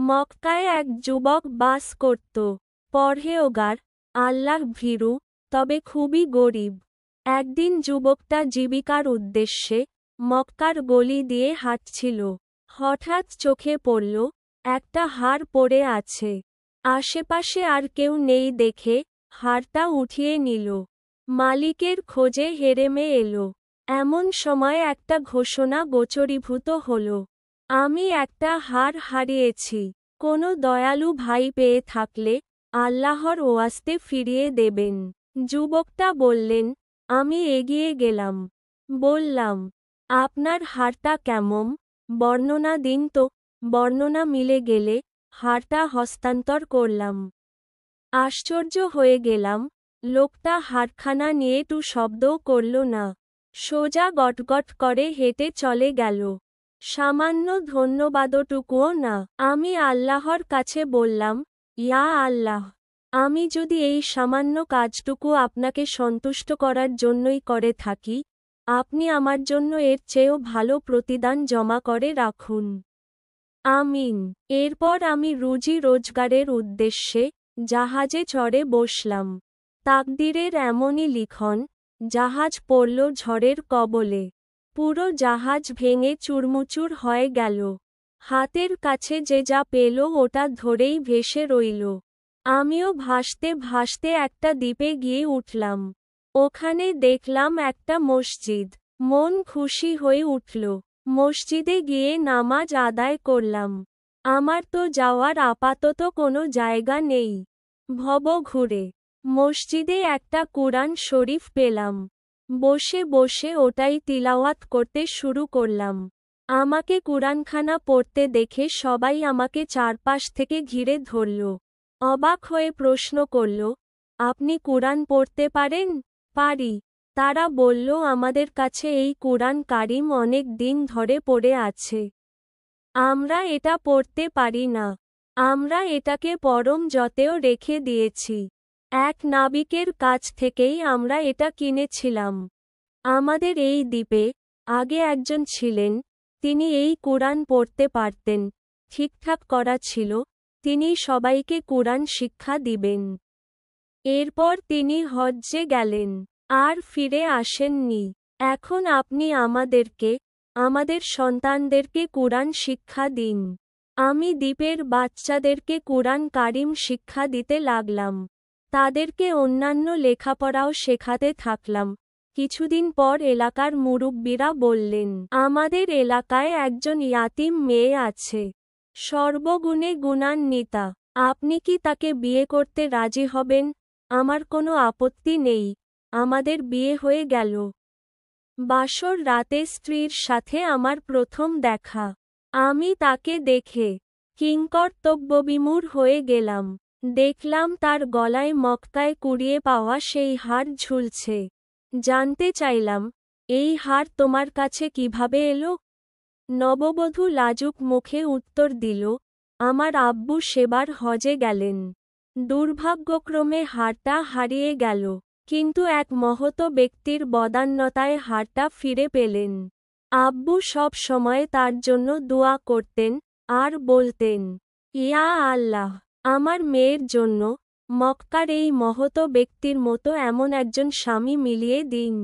মক্কায় এক যুবক বাস করত। পরহেওগার, আল্লাহ ভীরু, তবে খুবই গরিব। একদিন যুবকটা জীবিকার উদ্দেশ্যে মক্কার গলি দিয়ে হাঁটছিল। হঠাৎ চোখে পড়ল, একটা হাড় পড়ে আছে। আশেপাশে আর কেউ নেই দেখে হাড়টা উঠিয়ে নিল। মালিকের খোঁজে হেরেমে এলো। এমন সময় একটা ঘোষণা গোচরীভূত হল, আমি একটা হাড় হারিয়েছি। কোনো দয়ালু ভাই পেয়ে থাকলে আল্লাহর ওয়াস্তে ফিরিয়ে দেবেন। যুবকটা বললেন, আমি এগিয়ে গেলাম। বললাম, আপনার হাড়টা কেমন? বর্ণনা দিন তো। বর্ণনা মিলে গেলে হাড়টা হস্তান্তর করলাম। আশ্চর্য হয়ে গেলাম, লোকটা হাড়খানা নিয়ে টু শব্দও করল না। সোজা গটগট করে হেঁটে চলে গেল। সামান্য ধন্যবাদটুকুও না। আমি আল্লাহর কাছে বললাম, ইয়া আল্লাহ, আমি যদি এই সামান্য কাজটুকু আপনাকে সন্তুষ্ট করার জন্যই করে থাকি, আপনি আমার জন্য এর চেয়েও ভালো প্রতিদান জমা করে রাখুন। আমিন। এরপর আমি রুজি রোজগারের উদ্দেশ্যে জাহাজে চড়ে বসলাম। তাকদীরের এমনই লিখন, জাহাজ পড়ল ঝড়ের কবলে। পুরো জাহাজ ভেঙে চুরমুচুর হয়ে গেল। হাতের কাছে যে যা পেল ওটা ধরেই ভেসে রইল। আমিও ভাসতে ভাসতে একটা দ্বীপে গিয়ে উঠলাম। ওখানে দেখলাম একটা মসজিদ। মন খুশি হয়ে উঠল। মসজিদে গিয়ে নামাজ আদায় করলাম। আমার তো যাওয়ার আপাতত কোনো জায়গা নেই। ভব ঘুরে মসজিদে একটা কুরআন শরীফ পেলাম। বসে বসে ওটাই তিলাওয়াত করতে শুরু করলাম। আমাকে কুরআনখানা পড়তে দেখে সবাই আমাকে চারপাশ থেকে ঘিরে ধরল। অবাক হয়ে প্রশ্ন করল, আপনি কুরআন পড়তে পারেন? পারি। তারা বলল, আমাদের কাছে এই কুরআন কারিম অনেক দিন ধরে পড়ে আছে। আমরা এটা পড়তে পারি না। আমরা এটাকে পরম যত্নেও রেখে দিয়েছি। এক নাবিকের কাছ থেকেই আমরা এটা কিনেছিলাম। আমাদের এই দ্বীপে আগে একজন ছিলেন, তিনি এই কুরআন পড়তে পারতেন, ঠিকঠাক করা ছিল, তিনি সবাইকে কুরআন শিক্ষা দিবেন। এরপর তিনি হজ্জে গেলেন, আর ফিরে আসেননি। এখন আপনি আমাদেরকে, আমাদের সন্তানদেরকে কুরআন শিক্ষা দিন। আমি দ্বীপের বাচ্চাদেরকে কুরআন কারিম শিক্ষা দিতে লাগলাম। তাদেরকে অন্যান্য লেখাপড়াও শেখাতে থাকলাম। কিছুদিন পর এলাকার মুরুব্বিরা বললেন, আমাদের এলাকায় একজন ইয়াতিম মেয়ে আছে, সর্বগুণে গুণান্বিতা। আপনি কি তাকে বিয়ে করতে রাজি হবেন? আমার কোনো আপত্তি নেই। আমাদের বিয়ে হয়ে গেল। বাসর রাতে স্ত্রীর সাথে আমার প্রথম দেখা। আমি তাকে দেখে কিংকর্তব্যবিমূঢ় হয়ে গেলাম। দেখলাম তার গলায় মক্কায় কুড়িয়ে পাওয়া সেই হাড় ঝুলছে। জানতে চাইলাম, এই হাড় তোমার কাছে কিভাবে এলো? নববধূ লাজুক মুখে উত্তর দিল, আমার আব্বু সেবার হজে গেলেন। দুর্ভাগ্যক্রমে হাড়টা হারিয়ে গেল, কিন্তু এক মহৎ ব্যক্তির বদান্যতায় হাড়টা ফিরে পেলেন। আব্বু সব সময় তার জন্য দোয়া করতেন, আর বলতেন, ইয়া আল্লাহ, আমার মেয়ের জন্য মক্কার এই মহৎ ব্যক্তির মতো এমন একজন স্বামী মিলিয়ে দিন।